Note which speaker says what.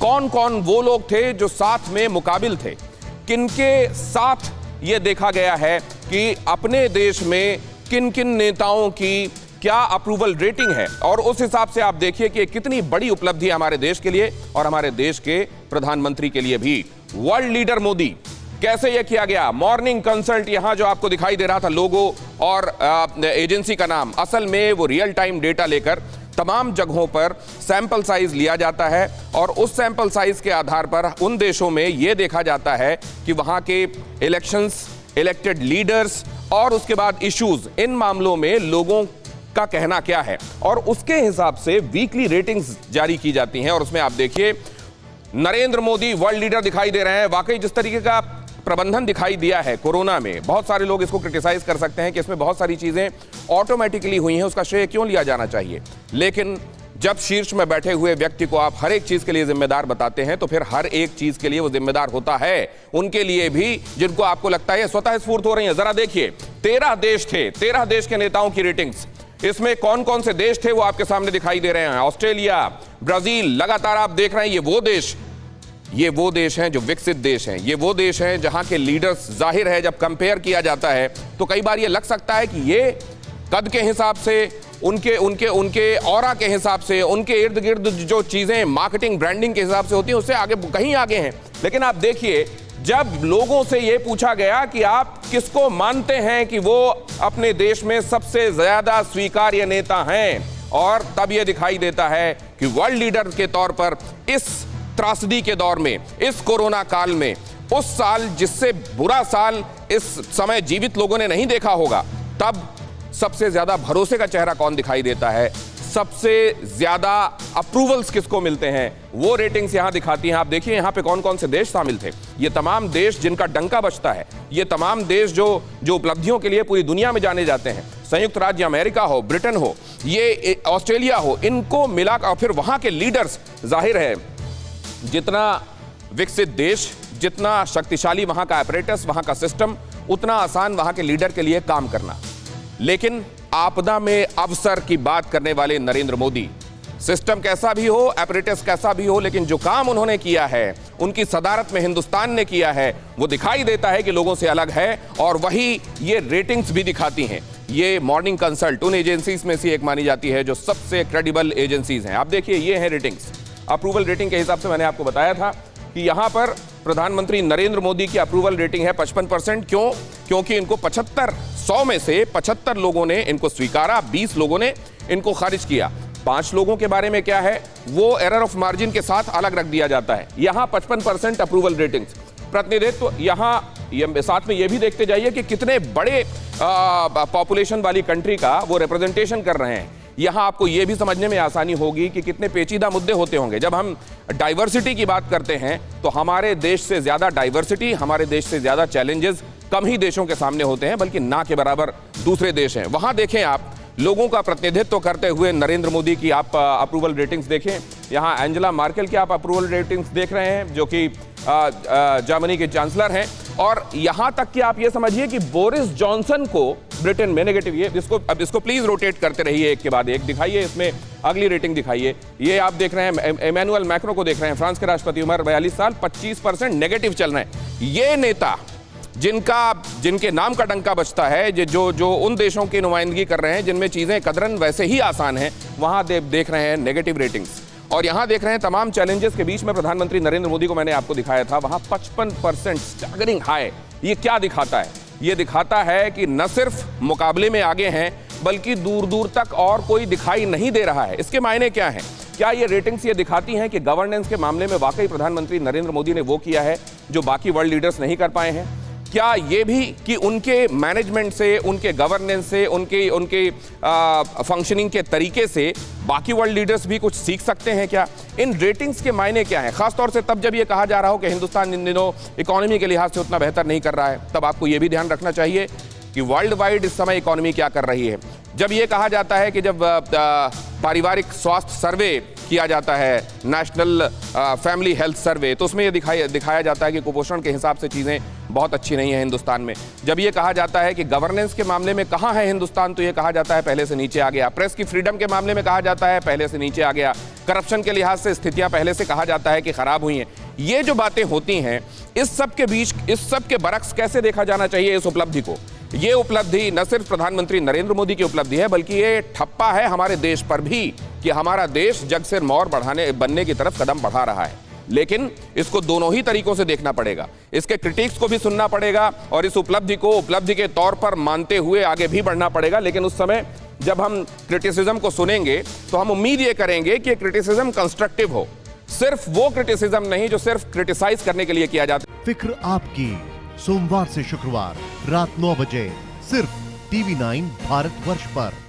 Speaker 1: कौन कौन वो लोग थे जो साथ में मुकाबिल थे, किनके साथ ये देखा गया है कि अपने देश में किन किन नेताओं की क्या अप्रूवल रेटिंग है, और उस हिसाब से आप देखिए कि कितनी बड़ी उपलब्धि है हमारे देश के लिए और हमारे देश के प्रधानमंत्री के लिए भी। वर्ल्ड लीडर मोदी, कैसे यह किया गया? मॉर्निंग कंसल्ट, यहां जो आपको दिखाई दे रहा था लोगो और एजेंसी का नाम, असल में वो रियल टाइम डेटा लेकर तमाम जगहों पर सैंपल साइज लिया जाता है और उस सैंपल साइज के आधार पर उन देशों में यह देखा जाता है कि वहां के इलेक्शंस, इलेक्टेड लीडर्स और उसके बाद इश्यूज, इन मामलों में लोगों का कहना क्या है, और उसके हिसाब से वीकली रेटिंग्स जारी की जाती हैं। और उसमें आप देखिए नरेंद्र मोदी वर्ल्ड लीडर दिखाई दे रहे हैं। वाकई जिस तरीके का प्रबंधन दिखाई दिया है कोरोना में, बहुत सारे लोग इसको क्रिटिसाइज कर सकते हैं कि इसमें बहुत सारी चीजें ऑटोमेटिकली हुई हैं, उसका श्रेय क्यों लिया जाना चाहिए। लेकिन जब शीर्ष में बैठे हुए व्यक्ति को आप हर एक चीज के लिए जिम्मेदार बताते हैं तो फिर हर एक चीज के लिए वो जिम्मेदार होता है, उनके लिए भी जिनको आपको लगता है स्वतः स्फूर्त हो रही है। जरा देखिए 13 देश थे, 13 देश के नेताओं की रेटिंग्स, इसमें कौन कौन से देश थे वो आपके सामने दिखाई दे रहे हैं। ऑस्ट्रेलिया, ब्राजील, लगातार आप देख रहे हैं ये वो देश हैं जो विकसित देश हैं, ये वो देश हैं जहां के लीडर्स, जाहिर है जब कंपेयर किया जाता है तो कई बार ये लग सकता है कि ये कद के हिसाब से, उनके ऑरा के हिसाब से, उनके इर्द गिर्द जो चीजें मार्केटिंग ब्रांडिंग के हिसाब से होती हैं उससे आगे, कहीं आगे हैं। लेकिन आप देखिए जब लोगों से यह पूछा गया कि आप किसको मानते हैं कि वो अपने देश में सबसे ज्यादा स्वीकार्य नेता हैं, और तब यह दिखाई देता है कि वर्ल्ड लीडर के तौर पर इस त्रासदी के दौर में, इस कोरोना काल में, उस साल जिससे बुरा साल इस समय जीवित लोगों ने नहीं देखा होगा, तब सबसे ज्यादा भरोसे का चेहरा कौन दिखाई देता है, सबसे ज्यादा अप्रूवल्स किसको मिलते हैं, वो रेटिंग्स यहां दिखाती हैं। आप देखिए यहां पे कौन कौन से देश शामिल थे। ये तमाम देश जिनका डंका बजता है, ये तमाम देश जो उपलब्धियों के लिए पूरी दुनिया में जाने जाते हैं, संयुक्त राज्य अमेरिका हो, ब्रिटेन हो, ये ऑस्ट्रेलिया हो, इनको मिलाकर, और फिर वहां के लीडर्स, जाहिर है जितना विकसित देश, जितना शक्तिशाली वहां का अपरेटस, वहां का सिस्टम, उतना आसान वहां के लीडर के लिए काम करना। लेकिन आपदा में अवसर की बात करने वाले नरेंद्र मोदी, सिस्टम कैसा भी हो, अपरेटस कैसा भी हो, लेकिन जो काम उन्होंने किया है, उनकी सदारत में हिंदुस्तान ने किया है, वो दिखाई देता है कि लोगों से अलग है, और वही ये रेटिंग्स भी दिखाती हैं। ये मॉर्निंग कंसल्ट उन एजेंसीज में से एक मानी जाती है जो सबसे क्रेडिबल एजेंसीज हैं। आप देखिए ये हैं रेटिंग्स, अप्रूवल रेटिंग के हिसाब से मैंने आपको बताया था कि यहां पर प्रधानमंत्री नरेंद्र मोदी की अप्रूवल रेटिंग है 55%। क्यों? क्योंकि इनको 100 में से 75 लोगों ने इनको स्वीकारा, 20 लोगों ने इनको खारिज किया। 5 लोगों के बारे में क्या है, वो एरर ऑफ मार्जिन के साथ अलग रख दिया जाता है। यहां 55% अप्रूवल रेटिंग्स, प्रतिनिधित्व यहां साथ में ये भी देखते जाइए कि कितने बड़े पॉपुलेशन वाली कंट्री का वो रिप्रेजेंटेशन कर रहे हैं। यहां आपको यह भी समझने में आसानी होगी कि कितने पेचीदा मुद्दे होते होंगे। जब हम डाइवर्सिटी की बात करते हैं तो हमारे देश से ज्यादा डाइवर्सिटी, हमारे देश से ज्यादा चैलेंजेस कम ही देशों के सामने होते हैं, बल्कि ना के बराबर दूसरे देश हैं। वहां देखें आप लोगों का प्रतिनिधित्व करते हुए नरेंद्र मोदी की आप अप्रूवल रेटिंग्स देखें। यहां एंजेला मार्केल की आप अप्रूवल रेटिंग्स देख रहे हैं जो कि जर्मनी के चांसलर हैं, और यहां तक कि आप ये समझिए कि बोरिस जॉनसन को ब्रिटेन में नेगेटिव, ये अब इसको प्लीज रोटेट करते रहिए एक के बाद एक, दिखाइए इसमें अगली रेटिंग दिखाइए। ये आप देख रहे हैं इमैनुअल मैक्रो को देख रहे हैं, फ्रांस के राष्ट्रपति, उम्र 42 साल, 25% नेगेटिव चल रहे हैं। ये नेता जिनके नाम का डंका बजता है, जो उन देशों की नुमाइंदगी कर रहे हैं जिनमें चीजें कदरन वैसे ही आसान हैं, वहां देख रहे हैं नेगेटिव रेटिंग्स। और यहां देख रहे हैं तमाम चैलेंजेस के बीच में प्रधानमंत्री नरेंद्र मोदी को मैंने आपको दिखाया था, वहां 55% स्टैगरिंग हाई। ये क्या दिखाता है? ये दिखाता है कि न सिर्फ मुकाबले में आगे हैं, बल्कि दूर दूर तक और कोई दिखाई नहीं दे रहा है। इसके मायने क्या हैं? क्या ये रेटिंग्स ये दिखाती हैं कि गवर्नेंस के मामले में वाकई प्रधानमंत्री नरेंद्र मोदी ने वो किया है जो बाकी वर्ल्ड लीडर्स नहीं कर पाए हैं? क्या ये भी कि उनके मैनेजमेंट से, उनके गवर्नेंस से, उनके फंक्शनिंग के तरीके से बाकी वर्ल्ड लीडर्स भी कुछ सीख सकते हैं क्या? इन रेटिंग्स के मायने क्या हैं? खासतौर से तब जब ये कहा जा रहा हो कि हिंदुस्तान इन दिनों इकोनॉमी के लिहाज से उतना बेहतर नहीं कर रहा है, तब आपको ये भी ध्यान रखना चाहिए कि वर्ल्ड वाइड इस समय इकोनॉमी क्या कर रही है। जब ये कहा जाता है कि जब पारिवारिक स्वास्थ्य सर्वे किया जाता है, नेशनल फैमिली हेल्थ सर्वे, तो उसमें ये दिखाया जाता है कि कुपोषण के हिसाब से चीज़ें बहुत अच्छी नहीं है हिंदुस्तान में। जब ये कहा जाता है कि गवर्नेंस के मामले में कहाँ है हिंदुस्तान, तो ये कहा जाता है पहले से नीचे आ गया। प्रेस की फ्रीडम के मामले में कहा जाता है पहले से नीचे आ गया। करप्शन के लिहाज से स्थितियां पहले से कहा जाता है कि खराब हुई हैं। ये जो बातें होती हैं, इस सब के बीच, इस सब के बरक्स कैसे देखा जाना चाहिए इस उपलब्धि को? ये उपलब्धि न सिर्फ प्रधानमंत्री नरेंद्र मोदी की उपलब्धि है, बल्कि ये ठप्पा है हमारे देश पर भी कि हमारा देश जग से मोर बनने की तरफ कदम बढ़ा रहा है। लेकिन इसको दोनों ही तरीकों से देखना पड़ेगा, इसके क्रिटिक्स को भी सुनना पड़ेगा और इस उपलब्धि को उपलब्धि के तौर पर मानते हुए आगे भी बढ़ना पड़ेगा। लेकिन उस समय जब हम क्रिटिसिज्म को सुनेंगे तो हम उम्मीद ये करेंगे कि क्रिटिसिज्म कंस्ट्रक्टिव हो, सिर्फ वो क्रिटिसिज्म नहीं जो सिर्फ क्रिटिसाइज करने के लिए किया जाता है।
Speaker 2: फिक्र आपकी, सोमवार से शुक्रवार रात 9 बजे सिर्फ TV9 भारतवर्ष पर।